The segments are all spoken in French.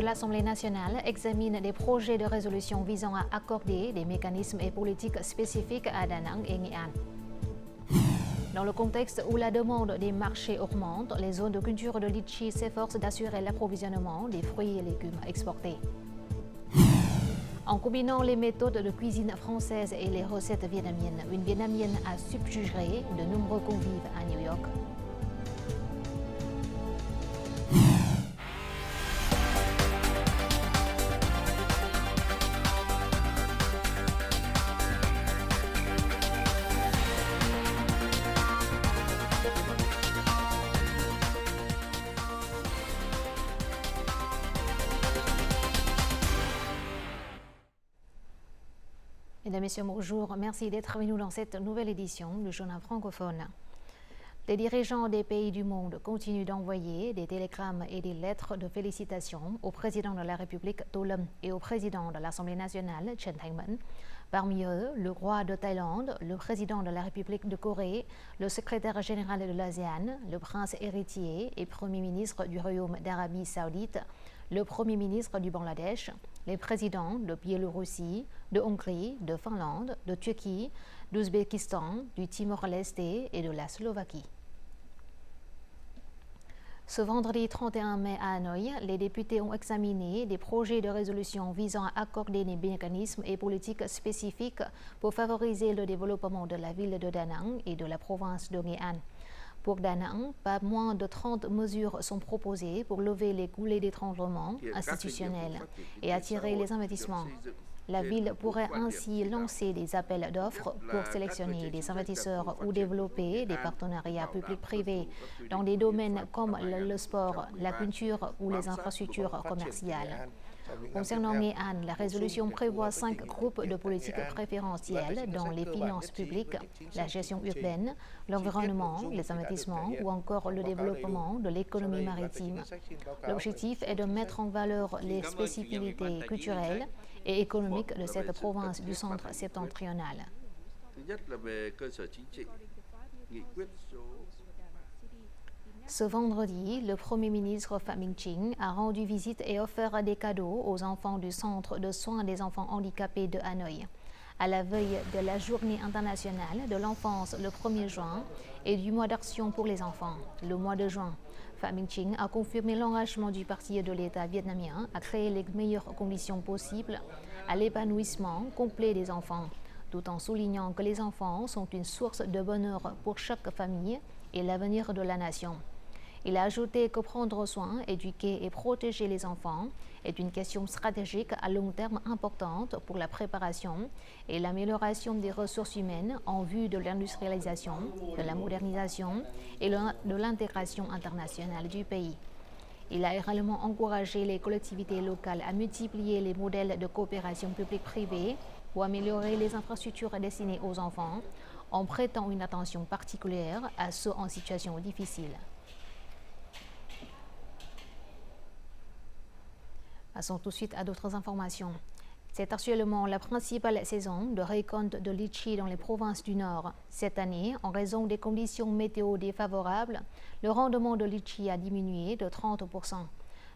de l'Assemblée nationale examine des projets de résolution visant à accorder des mécanismes et politiques spécifiques à Da Nang et Nghệ An. Dans le contexte où la demande des marchés augmente, les zones de culture de litchi s'efforcent d'assurer l'approvisionnement des fruits et légumes exportés. En combinant les méthodes de cuisine française et les recettes vietnamiennes, une Vietnamienne a subjugué de nombreux convives à New York. Mesdames et messieurs, bonjour. Merci d'être avec nous dans cette nouvelle édition du journal francophone. Les dirigeants des pays du monde continuent d'envoyer des télégrammes et des lettres de félicitations au président de la République To Lâm et au président de l'Assemblée nationale Trần Thanh Mẫn. Parmi eux, le roi de Thaïlande, le président de la République de Corée, le secrétaire général de l'ASEAN, le prince héritier et premier ministre du Royaume d'Arabie Saoudite, le premier ministre du Bangladesh, les présidents de Biélorussie, de Hongrie, de Finlande, de Turquie, d'Ouzbékistan, du Timor-Leste et de la Slovaquie. Ce vendredi 31 mai à Hanoï, les députés ont examiné des projets de résolution visant à accorder des mécanismes et politiques spécifiques pour favoriser le développement de la ville de Da Nang et de la province de Nghệ An. Pour Da Nang, pas moins de 30 mesures sont proposées pour lever les coulées d'étranglement institutionnels et attirer les investissements. La ville pourrait ainsi lancer des appels d'offres pour sélectionner des investisseurs ou développer des partenariats publics-privés dans des domaines comme le sport, la culture ou les infrastructures commerciales. Concernant Nghệ An, la résolution prévoit 5 groupes de politiques préférentielles dans les finances publiques, la gestion urbaine, l'environnement, les investissements ou encore le développement de l'économie maritime. L'objectif est de mettre en valeur les spécificités culturelles et économiques de cette province du centre septentrional. Ce vendredi, le Premier ministre Phạm Minh Chính a rendu visite et offert des cadeaux aux enfants du Centre de soins des enfants handicapés de Hanoï. À la veille de la Journée internationale de l'enfance le 1er juin et du mois d'action pour les enfants, le mois de juin, Phạm Minh Chính a confirmé l'engagement du parti de l'État vietnamien à créer les meilleures conditions possibles à l'épanouissement complet des enfants, tout en soulignant que les enfants sont une source de bonheur pour chaque famille et l'avenir de la nation. Il a ajouté que prendre soin, éduquer et protéger les enfants est une question stratégique à long terme importante pour la préparation et l'amélioration des ressources humaines en vue de l'industrialisation, de la modernisation et de l'intégration internationale du pays. Il a également encouragé les collectivités locales à multiplier les modèles de coopération publique-privée pour améliorer les infrastructures destinées aux enfants en prêtant une attention particulière à ceux en situation difficile. Passons tout de suite à d'autres informations. C'est actuellement la principale saison de récolte de litchi dans les provinces du Nord. Cette année, en raison des conditions météo défavorables, le rendement de litchi a diminué de 30%.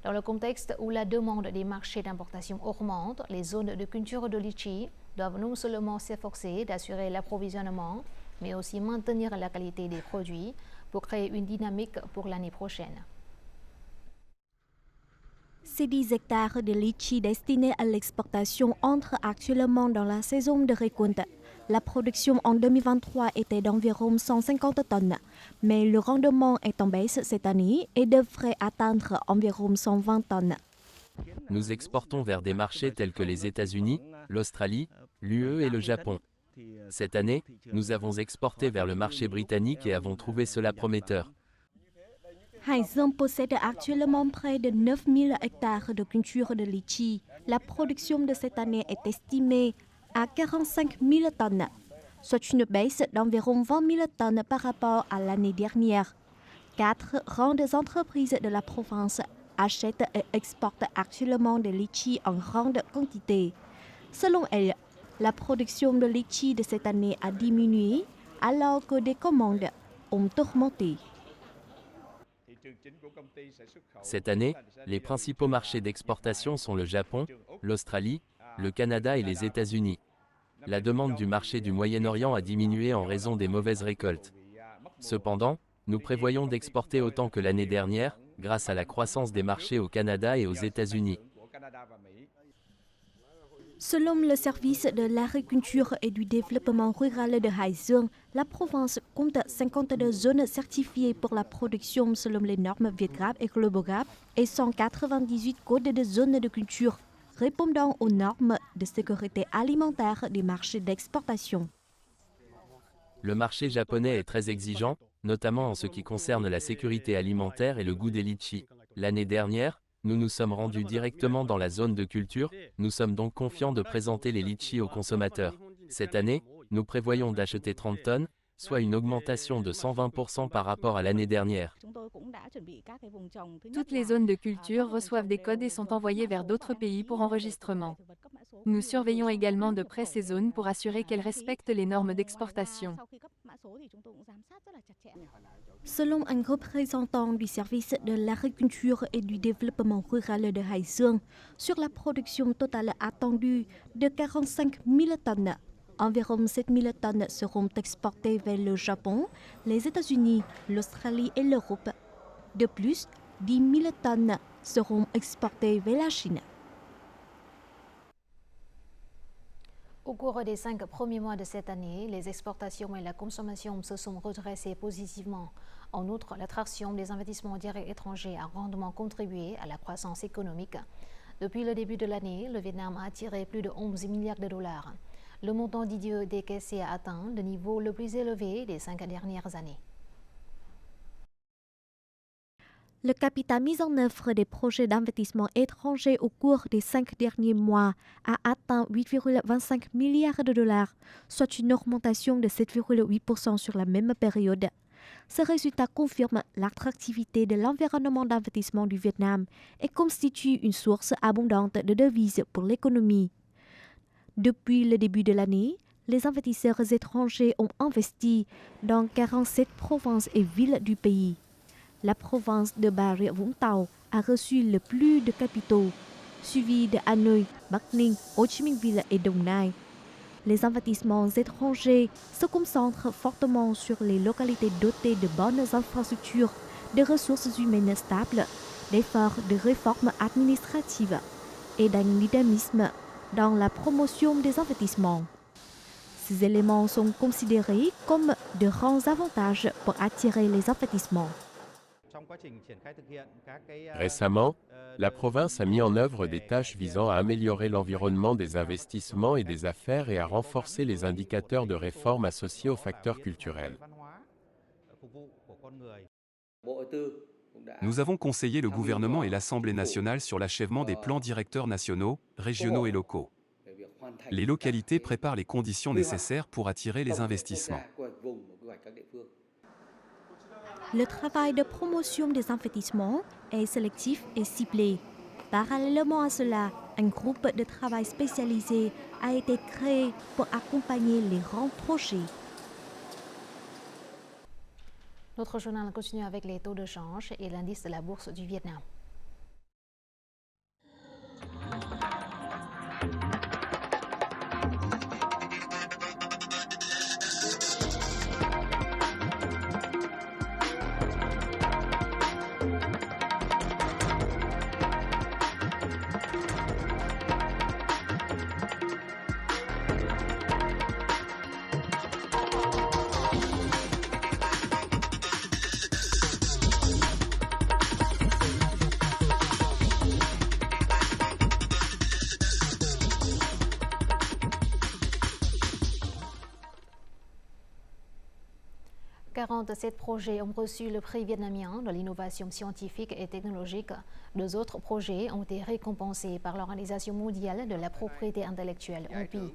Dans le contexte où la demande des marchés d'importation augmente, les zones de culture de litchi doivent non seulement s'efforcer d'assurer l'approvisionnement, mais aussi maintenir la qualité des produits pour créer une dynamique pour l'année prochaine. Ces 10 hectares de litchi destinés à l'exportation entrent actuellement dans la saison de récolte. La production en 2023 était d'environ 150 tonnes, mais le rendement est en baisse cette année et devrait atteindre environ 120 tonnes. Nous exportons vers des marchés tels que les États-Unis, l'Australie, l'UE et le Japon. Cette année, nous avons exporté vers le marché britannique et avons trouvé cela prometteur. Hải Dương possède actuellement près de 9000 hectares de culture de litchi. La production de cette année est estimée à 45 000 tonnes, soit une baisse d'environ 20 000 tonnes par rapport à l'année dernière. 4 grandes entreprises de la province achètent et exportent actuellement des litchis en grande quantité. Selon elles, la production de litchi de cette année a diminué alors que des commandes ont augmenté. Cette année, les principaux marchés d'exportation sont le Japon, l'Australie, le Canada et les États-Unis. La demande du marché du Moyen-Orient a diminué en raison des mauvaises récoltes. Cependant, nous prévoyons d'exporter autant que l'année dernière, grâce à la croissance des marchés au Canada et aux États-Unis. Selon le service de l'agriculture et du développement rural de Hải Dương, la province compte 52 zones certifiées pour la production selon les normes Vietgap et Globogap et 198 codes de zones de culture répondant aux normes de sécurité alimentaire des marchés d'exportation. Le marché japonais est très exigeant, notamment en ce qui concerne la sécurité alimentaire et le goût des litchis. L'année dernière, nous nous sommes rendus directement dans la zone de culture, nous sommes donc confiants de présenter les litchis aux consommateurs. Cette année, nous prévoyons d'acheter 30 tonnes, soit une augmentation de 120% par rapport à l'année dernière. Toutes les zones de culture reçoivent des codes et sont envoyées vers d'autres pays pour enregistrement. Nous surveillons également de près ces zones pour assurer qu'elles respectent les normes d'exportation. Selon un représentant du service de l'agriculture et du développement rural de Hải Dương, sur la production totale attendue de 45 000 tonnes, environ 7 000 tonnes seront exportées vers le Japon, les États-Unis, l'Australie et l'Europe. De plus, 10 000 tonnes seront exportées vers la Chine. Au cours des 5 premiers mois de cette année, les exportations et la consommation se sont redressées positivement. En outre, l'attraction des investissements directs étrangers a grandement contribué à la croissance économique. Depuis le début de l'année, le Vietnam a attiré plus de 11 milliards de dollars. Le montant d'IDE décaissé a atteint le niveau le plus élevé des 5 dernières années. Le capital mis en œuvre des projets d'investissement étrangers au cours des 5 derniers mois a atteint 8,25 milliards de dollars, soit une augmentation de 7,8% sur la même période. Ce résultat confirme l'attractivité de l'environnement d'investissement du Vietnam et constitue une source abondante de devises pour l'économie. Depuis le début de l'année, les investisseurs étrangers ont investi dans 47 provinces et villes du pays. La province de Bà Rịa Vũng Tàu a reçu le plus de capitaux, suivi de Hanoï, Bắc Ninh, Ho Chi Minh Ville et Đồng Nai. Les investissements étrangers se concentrent fortement sur les localités dotées de bonnes infrastructures, de ressources humaines stables, d'efforts de réforme administrative et d'un dynamisme dans la promotion des investissements. Ces éléments sont considérés comme de grands avantages pour attirer les investissements. Récemment, la province a mis en œuvre des tâches visant à améliorer l'environnement des investissements et des affaires et à renforcer les indicateurs de réforme associés aux facteurs culturels. Nous avons conseillé le gouvernement et l'Assemblée nationale sur l'achèvement des plans directeurs nationaux, régionaux et locaux. Les localités préparent les conditions nécessaires pour attirer les investissements. Le travail de promotion des investissements est sélectif et ciblé. Parallèlement à cela, un groupe de travail spécialisé a été créé pour accompagner les grands projets. Notre journal continue avec les taux de change et l'indice de la bourse du Vietnam. « 47 projets ont reçu le prix vietnamien de l'innovation scientifique et technologique. 2 autres projets ont été récompensés par l'Organisation mondiale de la propriété intellectuelle, OMPI.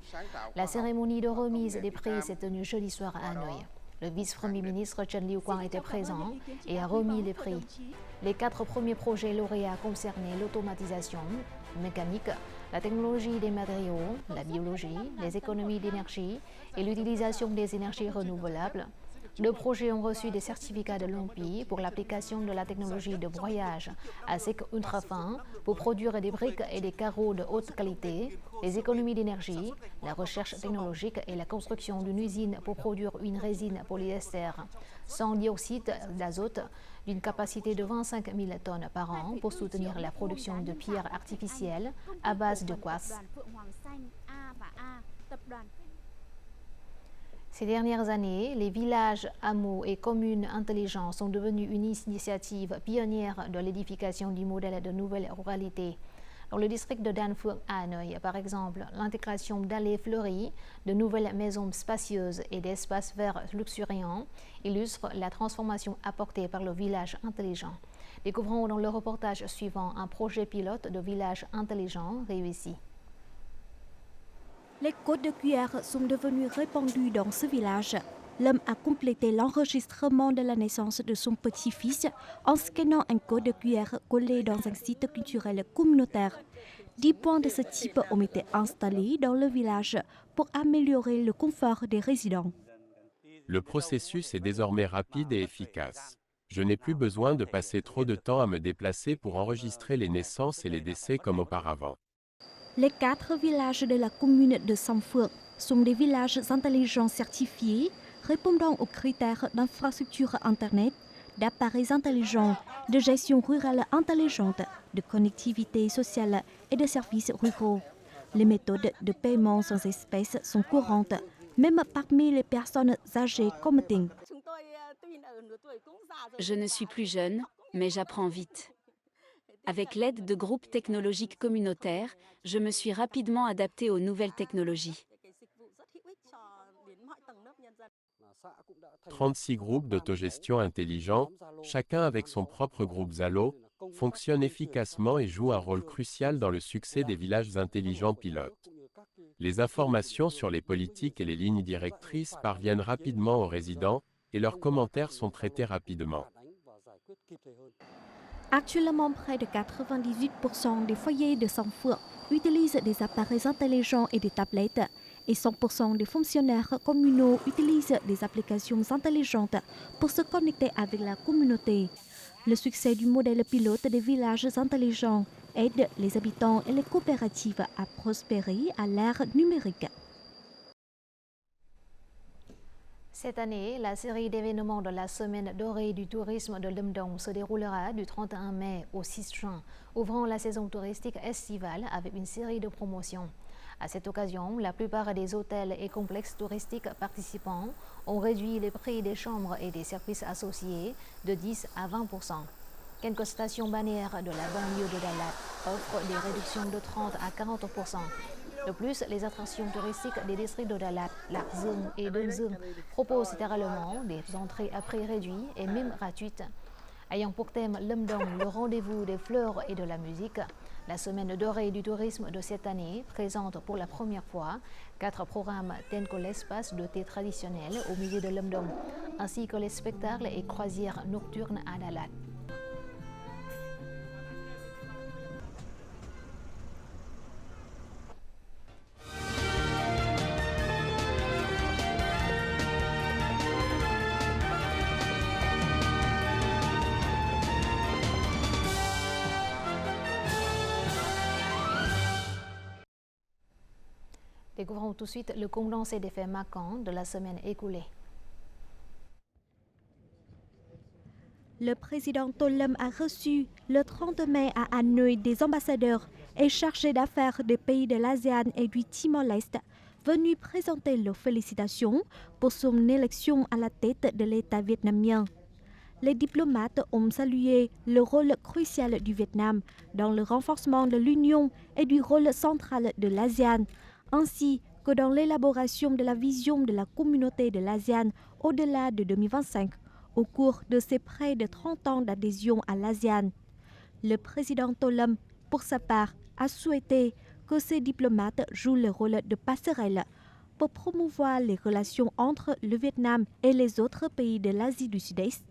La cérémonie de remise des prix s'est tenue jeudi soir à Hanoï. Le vice-premier ministre Trần Lưu Quang était présent et a remis les prix. Les 4 premiers projets lauréats concernaient l'automatisation, mécanique, la technologie des matériaux, la biologie, les économies d'énergie et l'utilisation des énergies renouvelables. Deux projets ont reçu des certificats de l'OMPI pour l'application de la technologie de broyage à sec ultra fin pour produire des briques et des carreaux de haute qualité, les économies d'énergie, la recherche technologique et la construction d'une usine pour produire une résine polyester sans dioxyde d'azote d'une capacité de 25 000 tonnes par an pour soutenir la production de pierres artificielles à base de quartz. Ces dernières années, les villages, hameaux et communes intelligents sont devenus une initiative pionnière de l'édification du modèle de nouvelle ruralité. Dans le district de Dan Phuong à Hanoï, par exemple, l'intégration d'allées fleuries, de nouvelles maisons spacieuses et d'espaces verts luxuriants illustre la transformation apportée par le village intelligent. Découvrons dans le reportage suivant un projet pilote de village intelligent réussi. Les codes de QR sont devenus répandus dans ce village. L'homme a complété l'enregistrement de la naissance de son petit-fils en scannant un code de QR collé dans un site culturel communautaire. 10 points de ce type ont été installés dans le village pour améliorer le confort des résidents. Le processus est désormais rapide et efficace. Je n'ai plus besoin de passer trop de temps à me déplacer pour enregistrer les naissances et les décès comme auparavant. Les 4 villages de la commune de Sam Phuong sont des villages intelligents certifiés répondant aux critères d'infrastructure Internet, d'appareils intelligents, de gestion rurale intelligente, de connectivité sociale et de services ruraux. Les méthodes de paiement sans espèces sont courantes, même parmi les personnes âgées comme Ting. Je ne suis plus jeune, mais j'apprends vite. Avec l'aide de groupes technologiques communautaires, je me suis rapidement adapté aux nouvelles technologies. 36 groupes d'autogestion intelligents, chacun avec son propre groupe Zalo, fonctionnent efficacement et jouent un rôle crucial dans le succès des villages intelligents pilotes. Les informations sur les politiques et les lignes directrices parviennent rapidement aux résidents et leurs commentaires sont traités rapidement. Actuellement, près de 98% des foyers de Sam Phuong utilisent des appareils intelligents et des tablettes, et 100% des fonctionnaires communaux utilisent des applications intelligentes pour se connecter avec la communauté. Le succès du modèle pilote des villages intelligents aide les habitants et les coopératives à prospérer à l'ère numérique. Cette année, la série d'événements de la Semaine dorée du tourisme de Lemdong se déroulera du 31 mai au 6 juin, ouvrant la saison touristique estivale avec une série de promotions. À cette occasion, la plupart des hôtels et complexes touristiques participants ont réduit les prix des chambres et des services associés de 10 à 20%. Quelques stations balnéaires de la banlieue de Dalat offrent des réductions de 30 à 40%. De plus, les attractions touristiques des districts de Dalat, Lac Zung et Dong Zung proposent littéralement des entrées à prix réduits et même gratuites. Ayant pour thème Lemdong, le rendez-vous des fleurs et de la musique, la semaine dorée du tourisme de cette année présente pour la première fois 4 programmes tels que l'espace de thé traditionnel au milieu de Lemdong, ainsi que les spectacles et croisières nocturnes à Dalat. Découvrons tout de suite le condensé des faits marquants de la semaine écoulée. Le président Tolum a reçu le 30 mai à Hanoï des ambassadeurs et chargés d'affaires des pays de l'ASEAN et du Timor-Leste venus présenter leurs félicitations pour son élection à la tête de l'État vietnamien. Les diplomates ont salué le rôle crucial du Vietnam dans le renforcement de l'Union et du rôle central de l'ASEAN, ainsi que dans l'élaboration de la vision de la communauté de l'ASEAN au-delà de 2025, au cours de ses près de 30 ans d'adhésion à l'ASEAN. Le président Tolum, pour sa part, a souhaité que ces diplomates jouent le rôle de passerelle pour promouvoir les relations entre le Vietnam et les autres pays de l'Asie du Sud-Est.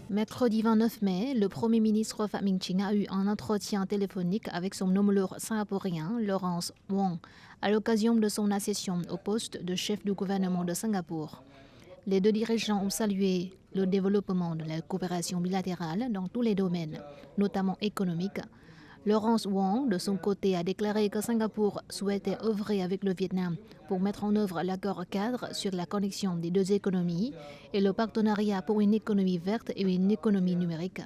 Mercredi 29 mai, le Premier ministre Pham Minh Chinh a eu un entretien téléphonique avec son homologue singapourien, Lawrence Wong, à l'occasion de son accession au poste de chef du gouvernement de Singapour. Les deux dirigeants ont salué le développement de la coopération bilatérale dans tous les domaines, notamment économiques. Lawrence Wong, de son côté, a déclaré que Singapour souhaitait œuvrer avec le Vietnam pour mettre en œuvre l'accord cadre sur la connexion des deux économies et le partenariat pour une économie verte et une économie numérique.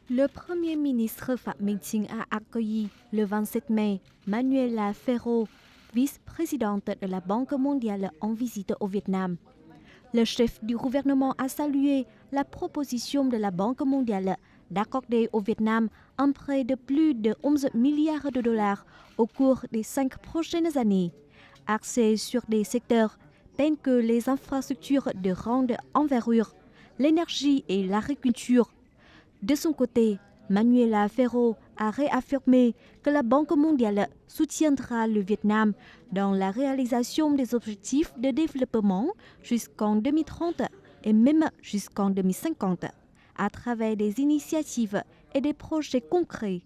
Le Premier ministre Pham Minh Chinh a accueilli le 27 mai Manuela Ferro, vice-présidente de la Banque mondiale en visite au Vietnam. Le chef du gouvernement a salué la proposition de la Banque mondiale d'accorder au Vietnam un prêt de plus de 11 milliards de dollars au cours des 5 prochaines années, axé sur des secteurs tels que les infrastructures de grande envergure, l'énergie et l'agriculture. De son côté, Manuela Ferro a réaffirmé que la Banque mondiale soutiendra le Vietnam dans la réalisation des objectifs de développement jusqu'en 2030 et même jusqu'en 2050, à travers des initiatives et des projets concrets.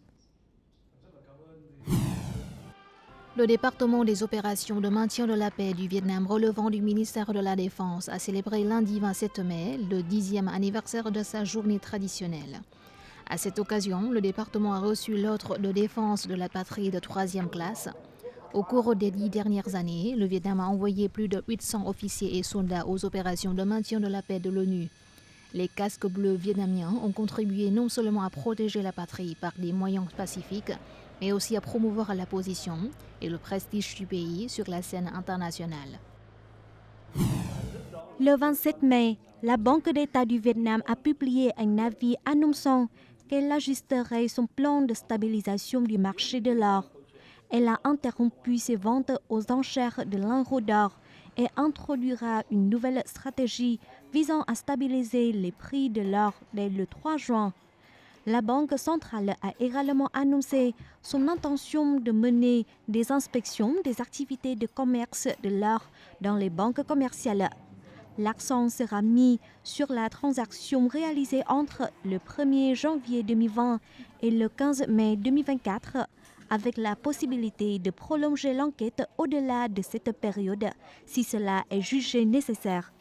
Le département des opérations de maintien de la paix du Vietnam relevant du ministère de la Défense a célébré lundi 27 mai le 10e anniversaire de sa journée traditionnelle. À cette occasion, le département a reçu l'ordre de défense de la patrie de 3e classe. Au cours des 10 dernières années, le Vietnam a envoyé plus de 800 officiers et soldats aux opérations de maintien de la paix de l'ONU. Les casques bleus vietnamiens ont contribué non seulement à protéger la patrie par des moyens pacifiques, mais aussi à promouvoir la position et le prestige du pays sur la scène internationale. Le 27 mai, la Banque d'État du Vietnam a publié un avis annonçant qu'elle ajusterait son plan de stabilisation du marché de l'or. Elle a interrompu ses ventes aux enchères de lingots d'or et introduira une nouvelle stratégie visant à stabiliser les prix de l'or dès le 3 juin. La Banque centrale a également annoncé son intention de mener des inspections des activités de commerce de l'or dans les banques commerciales. L'accent sera mis sur la transaction réalisée entre le 1er janvier 2020 et le 15 mai 2024, avec la possibilité de prolonger l'enquête au-delà de cette période si cela est jugé nécessaire.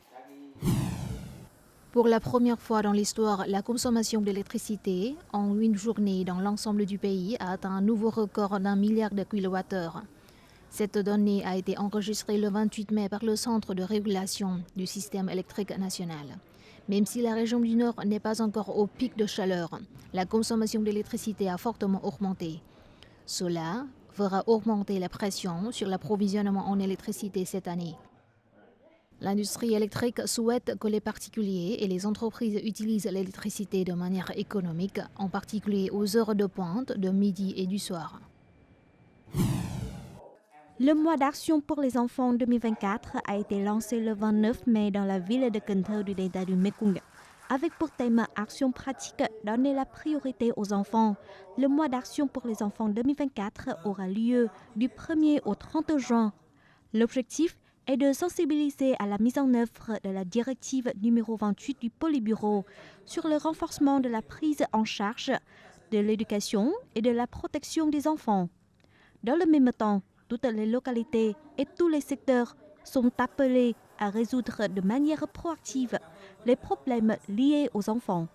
Pour la première fois dans l'histoire, la consommation d'électricité en une journée dans l'ensemble du pays a atteint un nouveau record d'1 milliard de kilowattheures. Cette donnée a été enregistrée le 28 mai par le Centre de régulation du système électrique national. Même si la région du Nord n'est pas encore au pic de chaleur, la consommation d'électricité a fortement augmenté. Cela fera augmenter la pression sur l'approvisionnement en électricité cette année. L'industrie électrique souhaite que les particuliers et les entreprises utilisent l'électricité de manière économique, en particulier aux heures de pointe de midi et du soir. Le mois d'action pour les enfants 2024 a été lancé le 29 mai dans la ville de Cần Thơ du delta du Mekong. Avec pour thème Action pratique, donner la priorité aux enfants. Le mois d'action pour les enfants 2024 aura lieu du 1er au 30 juin. L'objectif est de sensibiliser à la mise en œuvre de la directive numéro 28 du Politburo sur le renforcement de la prise en charge de l'éducation et de la protection des enfants. Dans le même temps, toutes les localités et tous les secteurs sont appelés à résoudre de manière proactive les problèmes liés aux enfants.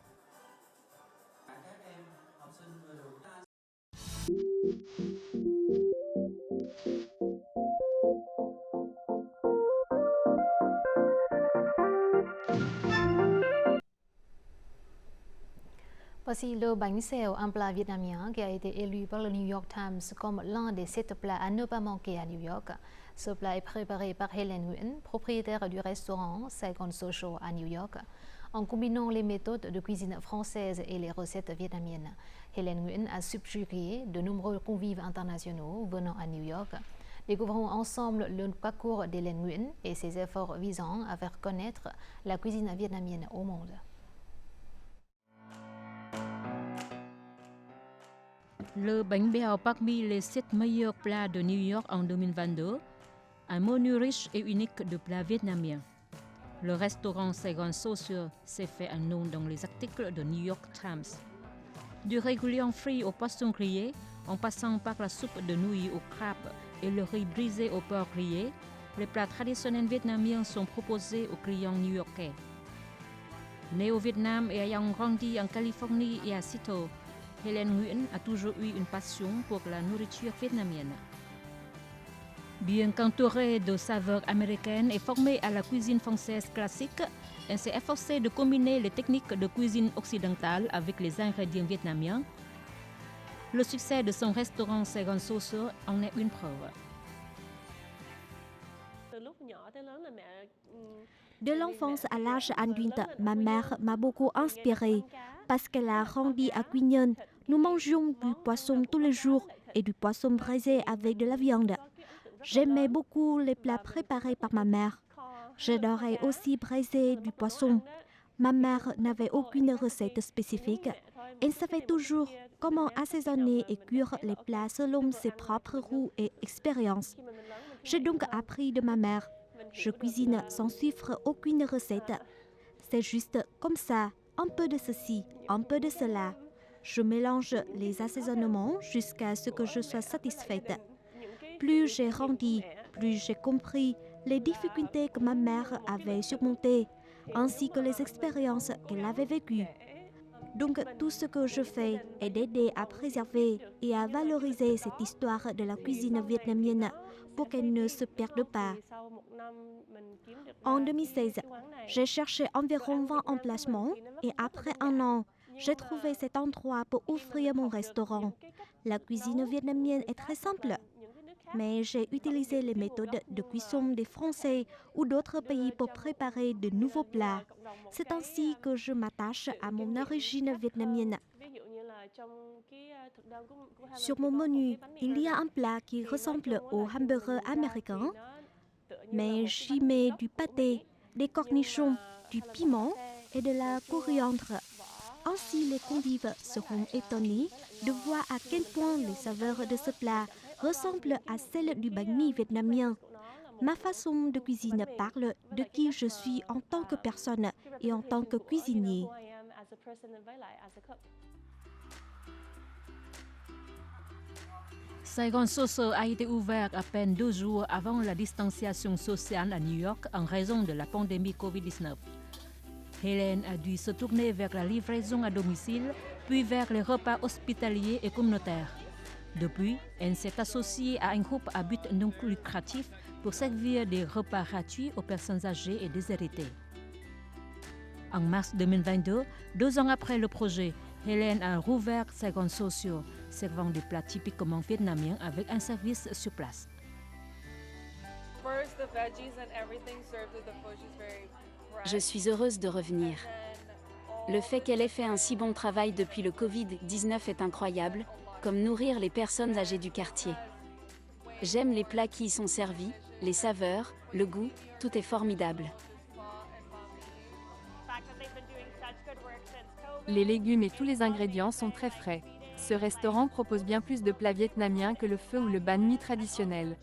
Voici le bánh xèo, un plat vietnamien qui a été élu par le New York Times comme l'un des 7 plats à ne pas manquer à New York. Ce plat est préparé par Helen Nguyen, propriétaire du restaurant Saigon Social à New York. En combinant les méthodes de cuisine française et les recettes vietnamiennes, Helen Nguyen a subjugué de nombreux convives internationaux venant à New York. Découvrons ensemble le parcours d'Helen Nguyen et ses efforts visant à faire connaître la cuisine vietnamienne au monde. Le bánh bèo parmi les 7 meilleurs plats de New York en 2022, un menu riche et unique de plats vietnamiens. Le restaurant Saigon Sauce s'est fait un nom dans les articles de New York Times. Du régulier frit au poisson grillé, en passant par la soupe de nouilles au crabe et le riz brisé au beurre grillé, les plats traditionnels vietnamiens sont proposés aux clients new-yorkais. Née au Vietnam et ayant grandi en Californie et à Seattle, Hélène Nguyen a toujours eu une passion pour la nourriture vietnamienne. Bien qu'entourée de saveurs américaines et formée à la cuisine française classique, elle s'est efforcée de combiner les techniques de cuisine occidentale avec les ingrédients vietnamiens. Le succès de son restaurant Saigon Sauce en est une preuve. De l'enfance à l'âge adulte, ma mère m'a beaucoup inspirée. Parce qu'elle a grandi à Quy Nhơn, nous mangions du poisson tous les jours et du poisson braisé avec de la viande. J'aimais beaucoup les plats préparés par ma mère. J'adorais aussi braiser du poisson. Ma mère n'avait aucune recette spécifique. Elle savait toujours comment assaisonner et cuire les plats selon ses propres goûts et expériences. J'ai donc appris de ma mère. Je cuisine sans suivre aucune recette. C'est juste comme ça, un peu de ceci, un peu de cela. Je mélange les assaisonnements jusqu'à ce que je sois satisfaite. Plus j'ai grandi, plus j'ai compris les difficultés que ma mère avait surmontées, ainsi que les expériences qu'elle avait vécues. Donc tout ce que je fais est d'aider à préserver et à valoriser cette histoire de la cuisine vietnamienne pour qu'elle ne se perde pas. En 2016, j'ai cherché environ 20 emplacements et après un an, j'ai trouvé cet endroit pour ouvrir mon restaurant. La cuisine vietnamienne est très simple, mais j'ai utilisé les méthodes de cuisson des Français ou d'autres pays pour préparer de nouveaux plats. C'est ainsi que je m'attache à mon origine vietnamienne. Sur mon menu, il y a un plat qui ressemble au hamburger américain, mais j'y mets du pâté, des cornichons, du piment et de la coriandre. Ainsi, les convives seront étonnés de voir à quel point les saveurs de ce plat ressemblent à celles du bánh mì vietnamien. Ma façon de cuisine parle de qui je suis en tant que personne et en tant que cuisinier. Saigon Sauce a été ouvert à peine 2 jours avant la distanciation sociale à New York en raison de la pandémie Covid-19. Hélène a dû se tourner vers la livraison à domicile, puis vers les repas hospitaliers et communautaires. Depuis, elle s'est associée à un groupe à but non lucratif pour servir des repas gratuits aux personnes âgées et déshéritées. En mars 2022, 2 ans après le projet, Hélène a rouvert Saigon Sauce, servant des plats typiquement vietnamiens avec un service sur place. Je suis heureuse de revenir. Le fait qu'elle ait fait un si bon travail depuis le Covid-19 est incroyable, comme nourrir les personnes âgées du quartier. J'aime les plats qui y sont servis, les saveurs, le goût, tout est formidable. Les légumes et tous les ingrédients sont très frais. Ce restaurant propose bien plus de plats vietnamiens que le pho ou le banh mi traditionnel.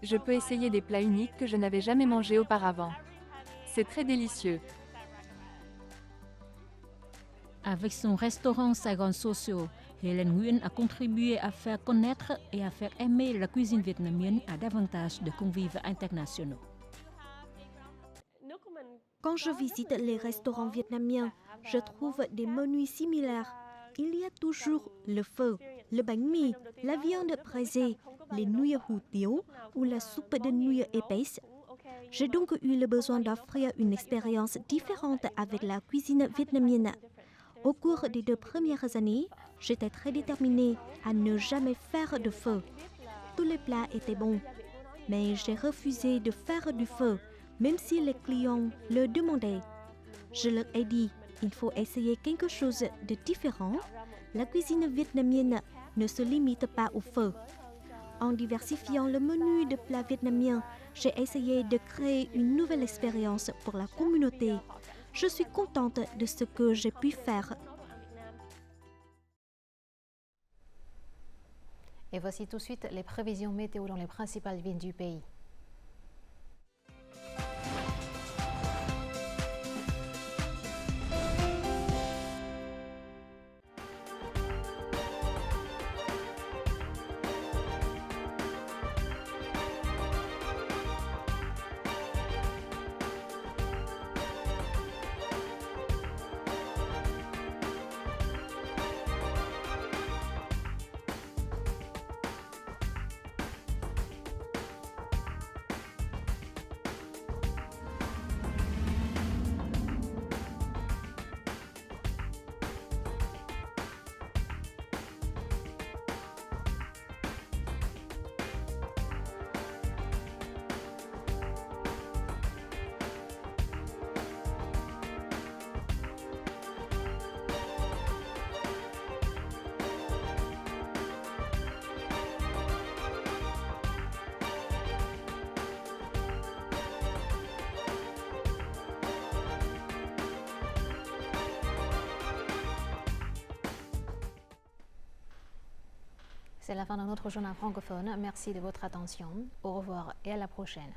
Je peux essayer des plats uniques que je n'avais jamais mangés auparavant. C'est très délicieux. Avec son restaurant Saigon Sauce, Hélène Nguyen a contribué à faire connaître et à faire aimer la cuisine vietnamienne à davantage de convives internationaux. Quand je visite les restaurants vietnamiens, je trouve des menus similaires. Il y a toujours le pho, le bánh mì, la viande braisée, les nouilles hủ tiếu ou la soupe de nouilles épaisse. J'ai donc eu le besoin d'offrir une expérience différente avec la cuisine vietnamienne. Au cours des 2 premières années, j'étais très déterminée à ne jamais faire de pho. Tous les plats étaient bons, mais j'ai refusé de faire du pho, même si les clients le demandaient. Je leur ai dit, il faut essayer quelque chose de différent. La cuisine vietnamienne ne se limite pas au pho. En diversifiant le menu de plats vietnamiens, j'ai essayé de créer une nouvelle expérience pour la communauté. Je suis contente de ce que j'ai pu faire. Et voici tout de suite les prévisions météo dans les principales villes du pays. C'est la fin de notre journal francophone. Merci de votre attention. Au revoir et à la prochaine.